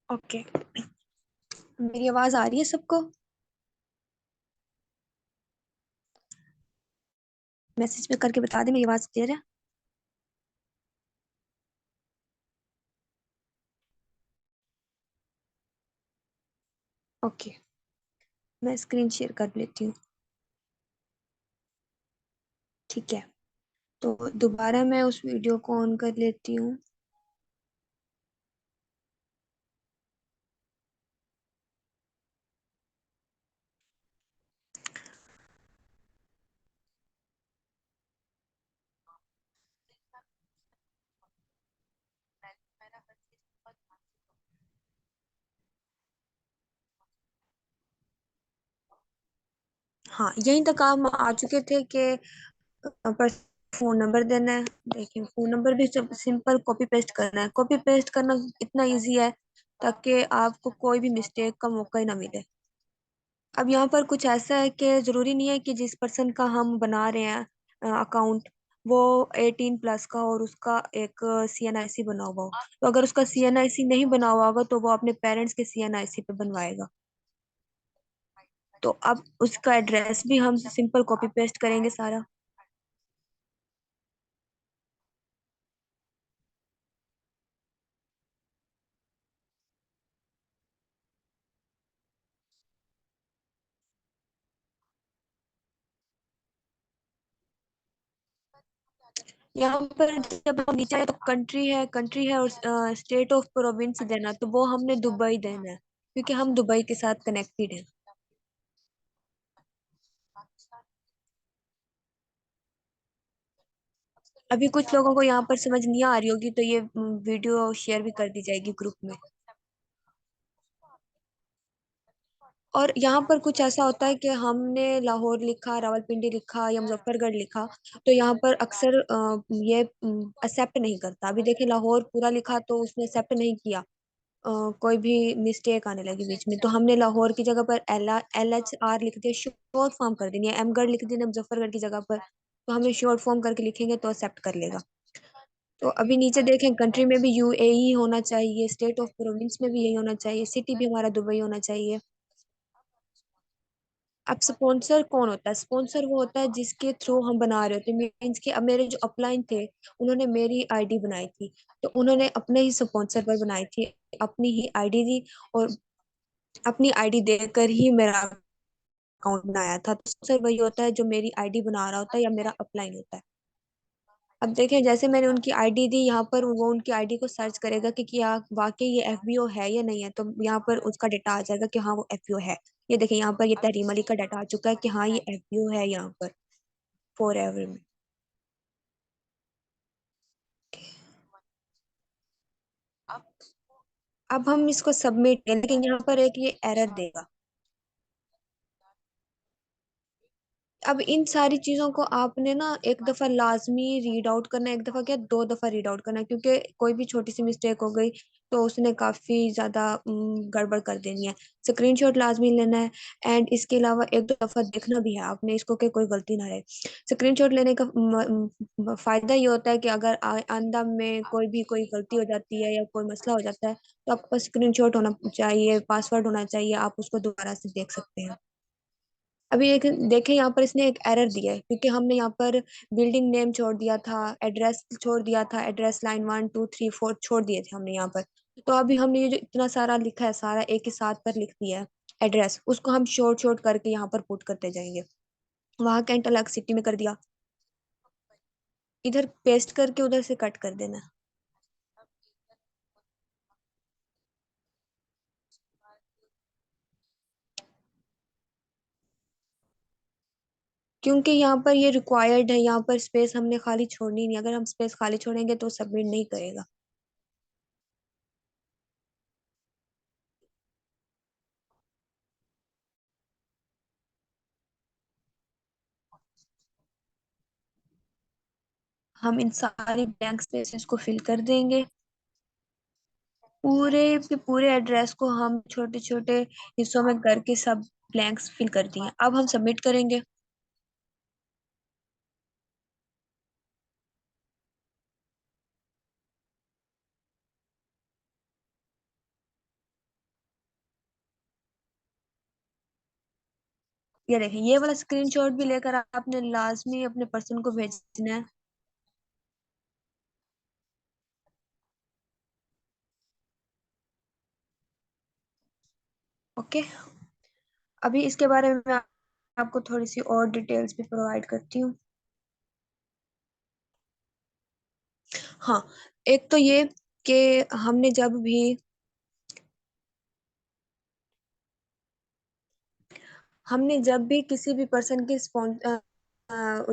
Okay. मेरी आवाज आ रही है सबको? मैसेज में करके बता दे मेरी आवाज क्लियर है। ओके। मैं स्क्रीन शेयर कर लेती हूँ। ठीक है। तो दोबारा मैं उस वीडियो को ऑन कर लेती हूँ। हाँ, यहीं तक हम आ चुके थे कि पर फोन नंबर देना है। देखिए, फोन नंबर भी सब सिंपल कॉपी पेस्ट करना है। कॉपी पेस्ट करना इतना इजी है ताकि आपको कोई भी मिस्टेक का मौका ही ना मिले। अब यहाँ पर कुछ ऐसा है कि जरूरी नहीं है कि जिस पर्सन का हम बना रहे हैं अकाउंट, वो 18 प्लस का और उसका एक CNIC बना हुआ हो। तो अगर उसका CNIC नहीं बना हुआ होगा तो वो अपने पेरेंट्स के CNIC पे बनवाएगा। तो अब उसका एड्रेस भी हम सिंपल कॉपी पेस्ट करेंगे सारा। यहाँ पर जब हम नीचे आए तो कंट्री है और स्टेट ऑफ प्रोविंस देना, तो वो हमने दुबई देना है क्योंकि हम दुबई के साथ कनेक्टेड हैं। अभी कुछ लोगों को यहाँ पर समझ नहीं आ रही होगी, तो ये वीडियो शेयर भी कर दी जाएगी ग्रुप में। और यहाँ पर कुछ ऐसा होता है कि हमने लाहौर लिखा, रावलपिंडी लिखा या मुजफ्फरगढ़ लिखा, तो यहाँ पर अक्सर ये एक्सेप्ट नहीं करता। अभी देखिए, लाहौर पूरा लिखा तो उसने एक्सेप्ट नहीं किया। कोई भी मिस्टेक आने लगी बीच में, तो हमने लाहौर की जगह पर LHR लिख दिया, शॉर्ट फॉर्म कर देनी है। एमगढ़ लिख देना मुजफ्फरगढ़ की जगह पर, तो हमें शॉर्ट फॉर्म करके लिखेंगे तो एक्सेप्ट कर लेगा। तो अभी नीचे देखें, कंट्री में भी UAE होना चाहिए, स्टेट ऑफ प्रोविंस में भी यही होना चाहिए, सिटी भी हमारा दुबई होना चाहिए। अब स्पॉन्सर कौन होता है? स्पॉन्सर वो होता है जिसके थ्रू हम बना रहे होते हैं। मीन्स कि अब मेरे जो अपलाइन थे, उन्होंने मेरी आईडी बनाई थी, तो उन्होंने अपने ही स्पॉन्सर पर बनाई थी, अपनी ही आईडी दी, और अपनी आईडी देकर ही मेरा अकाउंट बनाया था। तो स्पॉन्सर वही होता है जो मेरी आईडी बना रहा होता है या मेरा अपलाइन होता है। अब देखें, जैसे मैंने उनकी आईडी दी, यहाँ पर वो उनकी आईडी को सर्च करेगा कि क्या वाकई ये FBO है या नहीं है, तो यहाँ पर उसका डाटा आ जाएगा कि हाँ वो FBO है। ये देखिए, यहाँ पर ये तहरीम अली का डाटा आ चुका है कि हाँ ये FBO है यहाँ पर, फॉर एवर में। अब हम इसको सबमिट करें, लेकिन यहाँ पर एक ये एरर देगा। अब इन सारी चीजों को आपने ना एक दफा लाजमी रीड आउट करना है, एक दफा क्या 2 दफा रीड आउट करना है, क्योंकि कोई भी छोटी सी मिस्टेक हो गई तो उसने काफी ज्यादा गड़बड़ कर देनी है। स्क्रीनशॉट लाजमी लेना है, एंड इसके अलावा 1-2 दफा देखना भी है आपने इसको कि कोई गलती ना रहे। स्क्रीनशॉट लेने का फायदा ये होता है कि अगर आइंदा में कोई गलती हो जाती है या कोई मसला हो जाता है, तो आपके पास स्क्रीनशॉट होना चाहिए, पासवर्ड होना चाहिए, आप उसको दोबारा से देख सकते हैं। अभी एक देखें, यहाँ पर इसने एक एरर दिया है क्योंकि हमने यहाँ पर बिल्डिंग नेम छोड़ दिया था, एड्रेस छोड़ दिया था, एड्रेस लाइन 1 2 3 4 छोड़ दिए थे हमने यहाँ पर। तो अभी हमने ये जो इतना सारा लिखा है, सारा एक ही साथ पर लिख दिया है एड्रेस, उसको हम शॉर्ट शॉर्ट करके यहाँ पर पुट करते जाएंगे। वहां कैंट अलग सिटी में कर दिया, इधर पेस्ट करके उधर से कट कर देना। क्योंकि यहाँ पर ये रिक्वायर्ड है, यहाँ पर स्पेस हमने खाली छोड़नी नहीं, अगर हम स्पेस खाली छोड़ेंगे तो सबमिट नहीं करेगा। हम इन सारी ब्लैंक स्पेसेस को फिल कर देंगे। पूरे के पूरे एड्रेस को हम छोटे छोटे हिस्सों में करके सब ब्लैंक्स फिल कर दिए। अब हम सबमिट करेंगे। ये देखें, ये वाला स्क्रीनशॉट भी लेकर आपने लाजमी अपने पर्सन को भेजना है। ओके। अभी इसके बारे में मैं आपको थोड़ी सी और डिटेल्स भी प्रोवाइड करती हूँ। हाँ, एक तो ये कि हमने जब भी हमने जब भी किसी भी पर्सन की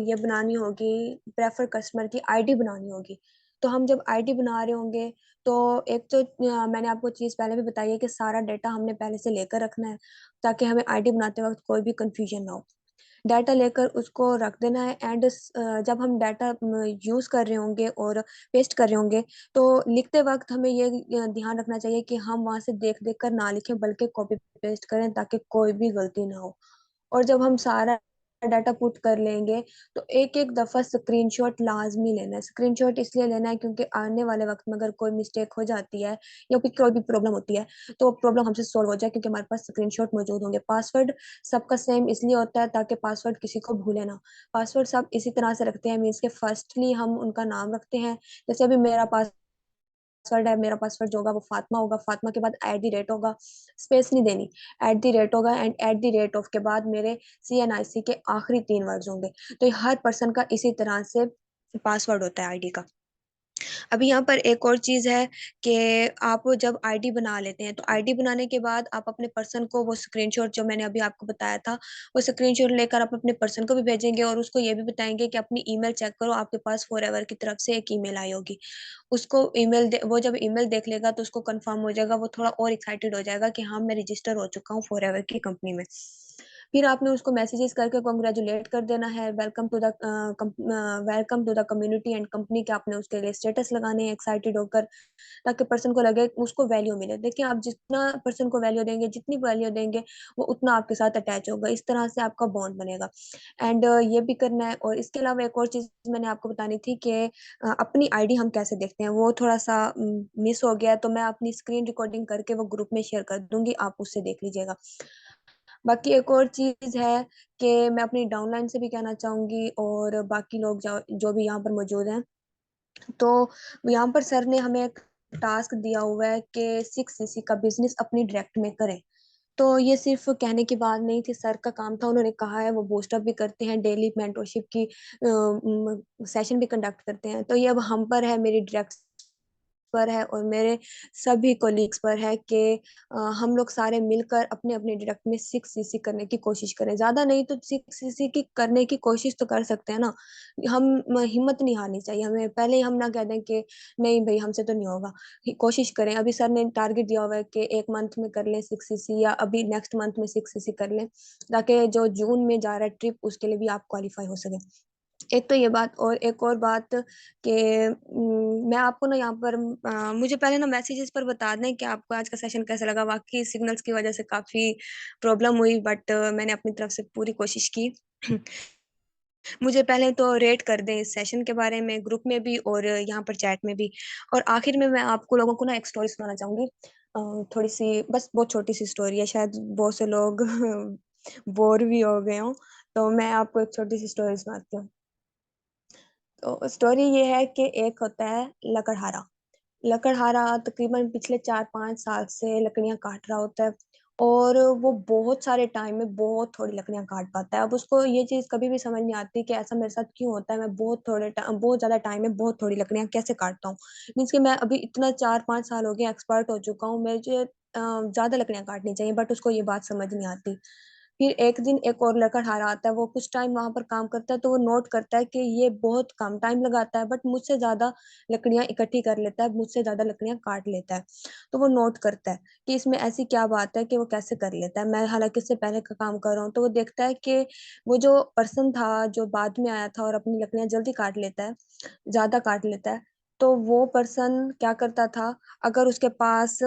ये बनानी होगी, प्रेफर कस्टमर की आईडी बनानी होगी, तो हम जब आईडी बना रहे होंगे, तो एक तो मैंने आपको चीज़ पहले भी बताई है कि सारा डाटा हमने पहले से लेकर रखना है, ताकि हमें आईडी बनाते वक्त कोई भी कंफ्यूजन ना हो। डाटा लेकर उसको रख देना है। एंड जब हम डाटा यूज़ कर रहे होंगे और पेस्ट कर रहे होंगे, तो लिखते वक्त हमें ये ध्यान रखना चाहिए कि हम वहां से देख देख कर ना लिखें, बल्कि कॉपी पेस्ट करें, ताकि कोई भी गलती ना हो। और जब हम सारा डाटा पुट कर लेंगे, तो एक एक दफा स्क्रीनशॉट लाजमी लेना है। स्क्रीनशॉट इसलिए लेना है क्योंकि आने वाले वक्त में अगर कोई मिस्टेक हो जाती है या फिर कोई भी प्रॉब्लम होती है, तो प्रॉब्लम हमसे सॉल्व हो जाए, क्योंकि हमारे पास स्क्रीनशॉट मौजूद होंगे। पासवर्ड सबका सेम इसलिए होता है ताकि पासवर्ड किसी को भूले ना। पासवर्ड सब इसी तरह से रखते हैं, मीन्स के फर्स्टली हम उनका नाम रखते हैं। जैसे अभी मेरा पासवर्ड है, मेरा पासवर्ड जो होगा वो फातिमा होगा, फातिमा के बाद एट दी रेट होगा, स्पेस नहीं देनी, एट दी रेट होगा। And at the rate of के बाद मेरे CNIC के आखिरी 3 वर्ड्स होंगे। तो ये हर पर्सन का इसी तरह से पासवर्ड होता है आईडी का। अभी यहाँ पर एक और चीज है कि आप जब आईडी बना लेते हैं, तो आईडी बनाने के बाद आप अपने पर्सन को वो स्क्रीनशॉट जो मैंने अभी आपको बताया था, वो स्क्रीनशॉट लेकर आप अपने पर्सन को भी भेजेंगे, और उसको ये भी बताएंगे कि अपनी ईमेल चेक करो, आपके पास फॉरएवर की तरफ से एक ईमेल आई होगी। उसको वो जब ईमेल देख लेगा, तो उसको कंफर्म हो जाएगा, वो थोड़ा और एक्साइटेड हो जाएगा कि हाँ, मैं रजिस्टर हो चुका हूँ फॉरएवर की कंपनी में। फिर आपने उसको मैसेजेस करके कॉन्ग्रेचुलेट कर देना है, welcome to the community and company के आपने उसके लिए स्टेटस लगाने हैं एक्साइटेड होकर, ताकि पर्सन को लगे, उसको वैल्यू मिले। देखिए, आप जितना पर्सन को वैल्यू देंगे, जितनी वैल्यू देंगे, वो उतना आपके साथ अटैच होगा। इस तरह से आपका बॉन्ड बनेगा। एंड ये भी करना है। और इसके अलावा एक और चीज मैंने आपको बतानी थी कि अपनी आईडी हम कैसे देखते हैं, वो थोड़ा सा मिस हो गया, तो मैं अपनी स्क्रीन रिकॉर्डिंग करके वो ग्रुप में शेयर कर दूंगी, आप उससे देख लीजिएगा। बाकी एक और चीज है कि मैं अपनी डाउनलाइन से भी कहना चाहूंगी, और बाकी लोग जो भी यहाँ पर मौजूद हैं, तो यहाँ पर सर ने हमें एक टास्क दिया हुआ है कि 6cc का बिजनेस अपनी डायरेक्ट में करें। तो ये सिर्फ कहने की बात नहीं थी, सर का काम था, उन्होंने कहा है। वो बूस्ट अप भी करते हैं, डेली मेंटरशिप की सेशन भी कंडक्ट करते हैं। तो ये अब हम पर है, मेरी डायरेक्ट पर है और मेरे सभी कोलीग्स पर है कि हम लोग सारे मिलकर अपने अपने डिडक्ट में 6cc करने की कोशिश करें। ज्यादा नहीं तो 6cc की करने की कोशिश तो कर सकते हैं ना। हम हिम्मत नहीं हारनी चाहिए, हमें पहले ही हम ना कह दें कि नहीं भाई, हमसे तो नहीं होगा। कोशिश करें। अभी सर ने टारगेट दिया हुआ है कि एक मंथ में कर लें 6cc, या अभी नेक्स्ट मंथ में 6cc कर लें, ताकि जो जून में जा रहा है ट्रिप, उसके लिए भी आप क्वालिफाई हो सके। एक तो ये बात, और एक और बात कि मैं आपको ना यहाँ पर मुझे पहले ना मैसेजेस पर बता दें कि आपको आज का सेशन कैसा लगा। वाकई सिग्नल्स की वजह से काफ़ी प्रॉब्लम हुई, बट मैंने अपनी तरफ से पूरी कोशिश की। मुझे पहले तो रेट कर दें इस सेशन के बारे में, ग्रुप में भी और यहाँ पर चैट में भी। और आखिर में मैं आपको लोगों को ना एक स्टोरी सुनाना चाहूंगी। थोड़ी सी, बस बहुत छोटी सी स्टोरी है, शायद बहुत से लोग बोर भी हो गए हों। तो मैं आपको एक छोटी सी स्टोरी सुनाती हूँ। तो स्टोरी ये है कि एक होता है लकड़हारा। लकड़हारा तकरीबन पिछले 4-5 साल से लकड़ियां काट रहा होता है, और वो बहुत सारे टाइम में बहुत थोड़ी लकड़ियां काट पाता है। अब उसको ये चीज कभी भी समझ नहीं आती कि ऐसा मेरे साथ क्यों होता है, मैं बहुत ज्यादा टाइम में बहुत थोड़ी लकड़ियां कैसे काटता हूँ। मीन्स कि मैं अभी इतना 4-5 साल हो गए, एक्सपर्ट हो चुका हूँ, मुझे ज्यादा लकड़ियां काटनी चाहिए, बट उसको ये बात समझ नहीं आती। फिर एक दिन एक और लकड़हारा आता है, वो कुछ टाइम वहां पर काम करता है, तो वो नोट करता है कि ये बहुत कम टाइम लगाता है, बट मुझसे ज्यादा लकड़ियां इकट्ठी कर लेता है, मुझसे ज्यादा लकड़ियां काट लेता है। तो वो नोट करता है कि इसमें ऐसी क्या बात है कि वो कैसे कर लेता है, मैं हालांकि इससे पहले का काम कर रहा हूँ। तो वो देखता है कि वो जो पर्सन था, जो बाद में आया था और अपनी लकड़ियां जल्दी काट लेता है, ज्यादा काट लेता है, तो वो पर्सन क्या करता था, अगर उसके पास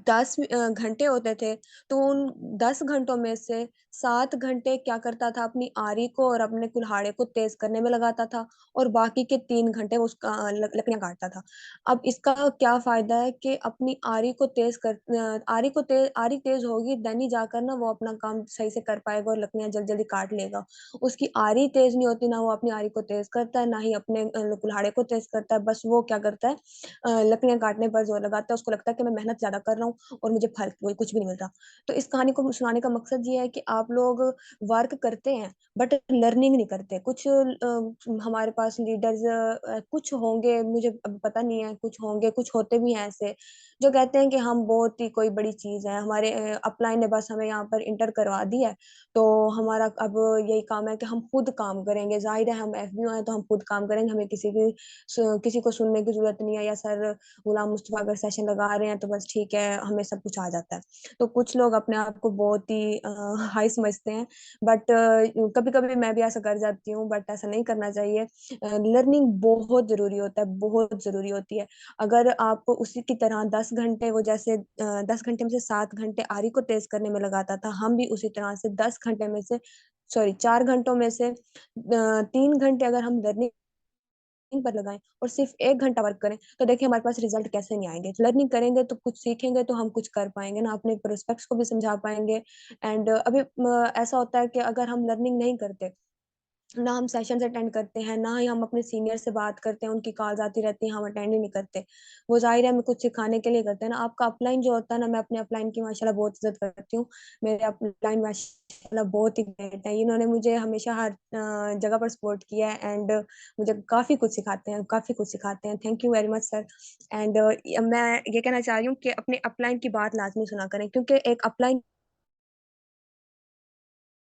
10 घंटे होते थे, तो उन 10 घंटों में से 7 घंटे क्या करता था, अपनी आरी को और अपने कुल्हाड़े को तेज करने में लगाता था, और बाकी के 3 घंटे वो उसका लकड़ियां काटता था। अब इसका क्या फायदा है कि अपनी आरी तेज होगी, देन ही जाकर ना वो अपना काम सही से कर पाएगा और लकड़ियां जल्दी जल्दी काट लेगा। उसकी आरी तेज नहीं होती, ना वो अपनी आरी को तेज करता है, ना ही अपने कुल्हाड़े को तेज करता है। बस वो क्या करता है, लकड़ियां काटने पर जोर लगाता है। उसको लगता है कि मैं मेहनत ज्यादा कर रहा हूँ और मुझे फल कोई कुछ भी नहीं मिलता। तो इस कहानी को सुनाने का मकसद ये है कि आप लोग वर्क करते हैं बट लर्निंग नहीं करते। कुछ हमारे पास लीडर्स कुछ होंगे, मुझे अब पता नहीं है, कुछ होंगे, कुछ होते भी हैं ऐसे जो कहते हैं कि हम बहुत ही कोई बड़ी चीज है, हमारे अपलाइन ने बस हमें यहाँ पर इंटर करवा दी है, तो हमारा अब यही काम है कि हम खुद काम करेंगे। जाहिर है हम एफबीओ हैं तो हम खुद काम करेंगे, हमें किसी को सुनने की जरूरत नहीं है, या सर गुलाम मुस्तफा अगर सेशन लगा रहे हैं तो बस ठीक है, हमें सब कुछ आ जाता है। तो कुछ लोग अपने आप को बहुत ही हाई समझते हैं, बट कभी कभी मैं भी ऐसा कर जाती हूँ, बट ऐसा नहीं करना चाहिए। लर्निंग बहुत जरूरी होता है, बहुत जरूरी होती है। अगर आप उसी की तरह 10 घंटे, वो जैसे 10 घंटे में से 7 घंटे आरी को तेज करने में लगाता था, हम भी उसी तरह से 10 घंटे में से, सॉरी 4 घंटों में से 3 घंटे अगर हम लर्निंग पर लगाएं और सिर्फ 1 घंटा वर्क करें, तो देखिए हमारे पास रिजल्ट कैसे नहीं आएंगे। लर्निंग करेंगे तो कुछ सीखेंगे, तो हम कुछ कर पाएंगे ना, अपने प्रोस्पेक्ट्स को भी समझा पाएंगे। एंड अभी ऐसा होता है कि अगर हम लर्निंग नहीं करते, ना हम सेशंस अटेंड करते हैं, ना ही हम अपने सीनियर से बात करते हैं, उनकी कॉल्स आती रहती हैं, हम अटेंड ही नहीं करते। वो जाहिर है हमें कुछ सिखाने के लिए करते हैं ना। आपका अपलाइन जो होता है ना, मैं अपने अपलाइन की माशाल्लाह बहुत इज्जत करती हूँ। मेरे अपलाइन माशाल्लाह बहुत ही ग्रेट है, इन्होंने मुझे हमेशा हर जगह पर सपोर्ट किया है, एंड मुझे काफी कुछ सिखाते हैं, काफी कुछ सिखाते हैं। Thank you very much sir. And मैं ये कहना चाह रही हूँ कि अपने अपलाइन की बात लाजमी सुना करें, क्योंकि एक अपलाइन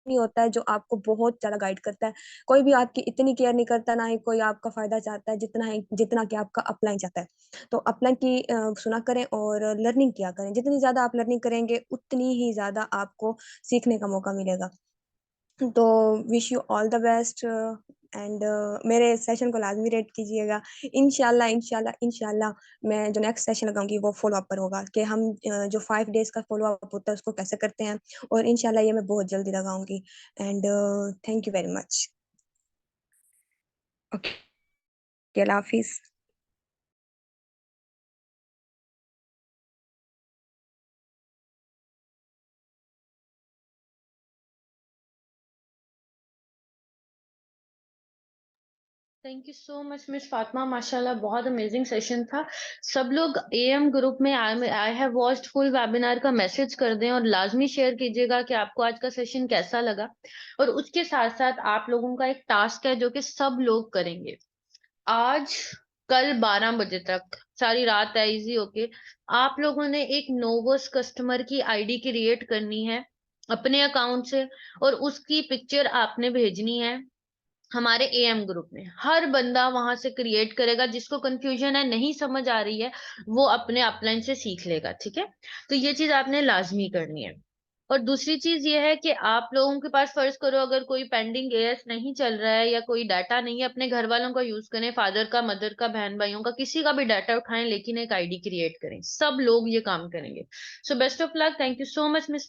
नहीं होता है जो आपको बहुत ज्यादा गाइड करता है। कोई भी आपकी इतनी केयर नहीं करता, ना ही कोई आपका फायदा चाहता है जितना कि आपका अपलाइन चाहता है। तो अपलाइन की सुना करें और लर्निंग किया करें। जितनी ज्यादा आप लर्निंग करेंगे उतनी ही ज्यादा आपको सीखने का मौका मिलेगा। तो wish you all the best, and मेरे सेशन को लाजमी रेट कीजिएगा। इंशाल्लाह इंशाल्लाह इंशाल्लाह मैं जो नेक्स्ट सेशन लगाऊंगी वो फॉलो अप पर होगा, कि हम जो 5 डेज का फॉलो अप होता है उसको कैसे करते हैं, और इंशाल्लाह ये मैं बहुत जल्दी लगाऊंगी। And thank you very much. Okay, Allah Hafiz. Thank you so much miss Fatima, माशाल्लाह बहुत अमेजिंग सेशन था। सब लोग एएम ग्रुप में I have watched full webinar का मैसेज कर दें और लाजमी शेयर कीजिएगा कि आपको आज का सेशन कैसा लगा। और उसके साथ साथ आप लोगों का एक टास्क है जो कि सब लोग करेंगे आज कल 12 बजे तक, सारी रात है इजी होके। आप लोगों ने एक नोवस कस्टमर की आईडी क्रिएट करनी है अपने अकाउंट से, और उसकी पिक्चर आपने भेजनी है हमारे एएम ग्रुप में। हर बंदा वहां से क्रिएट करेगा, जिसको कंफ्यूजन है नहीं समझ आ रही है वो अपने अपलाइन से सीख लेगा, ठीक है। तो ये चीज आपने लाजमी करनी है। और दूसरी चीज ये है कि आप लोगों के पास, फर्ज करो अगर कोई पेंडिंग एएस नहीं चल रहा है या कोई डाटा नहीं है, अपने घर वालों का यूज करें, फादर का, मदर का, बहन भाइयों का, किसी का भी डाटा उठाएं, लेकिन एक आईडी क्रिएट करें। सब लोग ये काम करेंगे। So best of luck, thank you so much miss